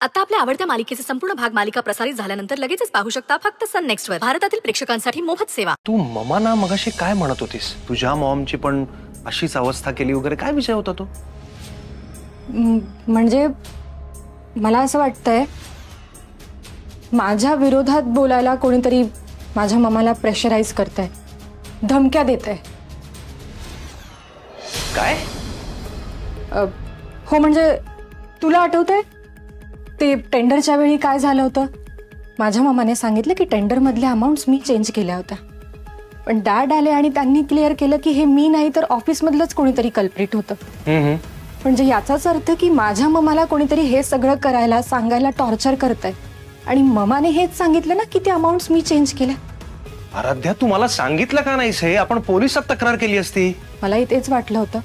आता आपल्या आवडत्या मालिकेचे संपूर्ण भाग मालिका प्रसारित झाल्यानंतर लगेचच पाहू शकता फक्त सन नेक्स्ट वर भारतातील प्रेक्षकांसाठी मोफत सेवा। तू ममाना मगाशी काय म्हणत होतीस? तुझ्या मॉमची पण अशीच अवस्था केली वगैरे काय विषय होता तो? म्हणजे मला असं वाटतंय माझ्या विरोधात बोलायला कोणीतरी माझ्या मम्माला प्रेशराइज करतंय, धमक्या देतंय। काय? हो म्हणजे तुला आठवतंय ते टेंडरच्या वेळी काय झालं होतं? माझ्या मम्माने सांगितलं की टेंडर मधले अमाउंट्स मी चेंज केल्या होत्या, पण डॅड आले आणि त्यांनी क्लिअर केलं की हे मी नाही तर ऑफिस मधलंच कोणीतरी कल्प्रिट होतं। म्हणजे याचाच अर्थ की माझ्या मम्माला कोणीतरी हे सगळं करायला सांगायला टॉर्चर करतंय आणि मम्माने हेच सांगितलं ना की ते अमाउंट्स मी चेंज केल्या। आराध्या तू मला सांगितलं का नाहीस हे? आपण पोलिसात तक्रार केली असती। मलाही तेच वाटलं होतं,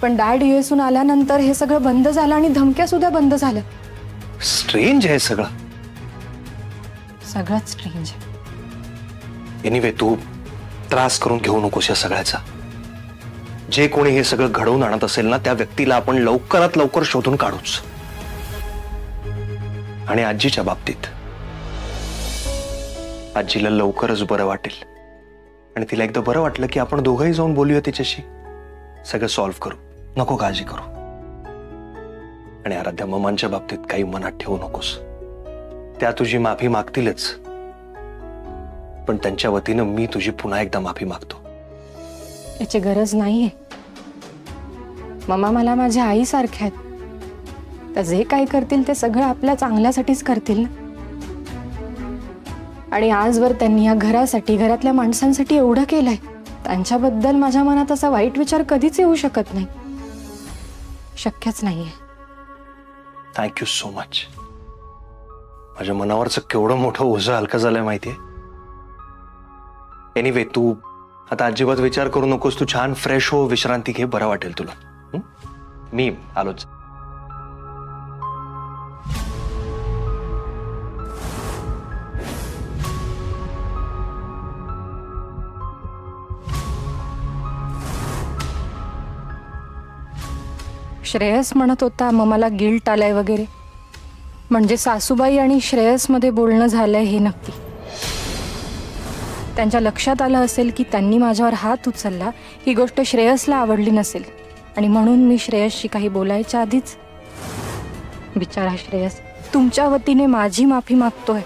पण डॅड यूएसहून आल्यानंतर हे सगळं बंद झालं आणि धमक्या सुद्धा बंद झाल्या। स्ट्रेंज आहे सगळं स्ट्रेंज। एनिवे तू त्रास करून घेऊ नकोस या सगळ्याचा। जे कोणी हे सगळं घडवून आणत असेल ना त्या व्यक्तीला आपण लवकरात लवकर शोधून काढूच। आणि आजीच्या बाबतीत आजीला लवकरच बरं वाटेल आणि तिला एकदा बरं वाटलं की आपण दोघंही जाऊन बोलूया तिच्याशी, सगळं सॉल्व्ह करू, नको काळजी करू। आणि आराध्या ममांच्या बाबतीत काही मनात ठेवू नकोस, त्या तुझी माफी मागतीलच, पण त्यांच्या वतीनं मी तुझी पुन्हा एकदा माफी मागतो। याची गरज नाहीये, मम्मा मला माझ्या आई सारख्या आहेत, त्या जे काही करतील ते सगळं आपल्या चांगल्यासाठीच करतील ना। आणि आजवर त्यांनी या घरासाठी घरातल्या माणसांसाठी एवढं केलंय, त्यांच्याबद्दल माझ्या मनात असा वाईट विचार कधीच येऊ शकत नाही, शक्यच नाहीये। Thank you so much. माझ्या मनावरचं केवढं मोठं ओझं हलकं झालंय माहितीये। एनिवे तू आता अजिबात विचार करू नकोस, तू छान फ्रेश हो, विश्रांती घे, बरं वाटेल तुला। मी आलोच। श्रेयस म्हणत होता मम्माला गिल्ट आलाय वगैरे, म्हणजे सासूबाई आणि श्रेयस मध्ये बोलणं झालंय हे नक्की। त्यांच्या लक्षात आलं असेल की त्यांनी माझ्यावर हात उचलला, ही गोष्ट श्रेयसला आवडली नसेल आणि म्हणून मी श्रेयसशी काही बोलायच्या आधीच, बिचारा श्रेयस तुमच्या वतीने माझी माफी मागतोय।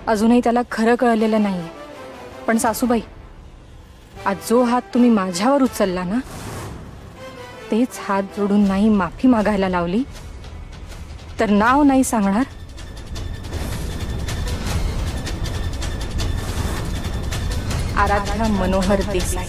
अजूनही त्याला खरं कळलेलं नाहीये, पण सासूबाई आज जो हात तुम्ही माझ्यावर उचलला ना तेच हात जोडून नाही माफी मागायला लावली तर नाव नाही सांगणार, आराध्या मनोहर देसाई।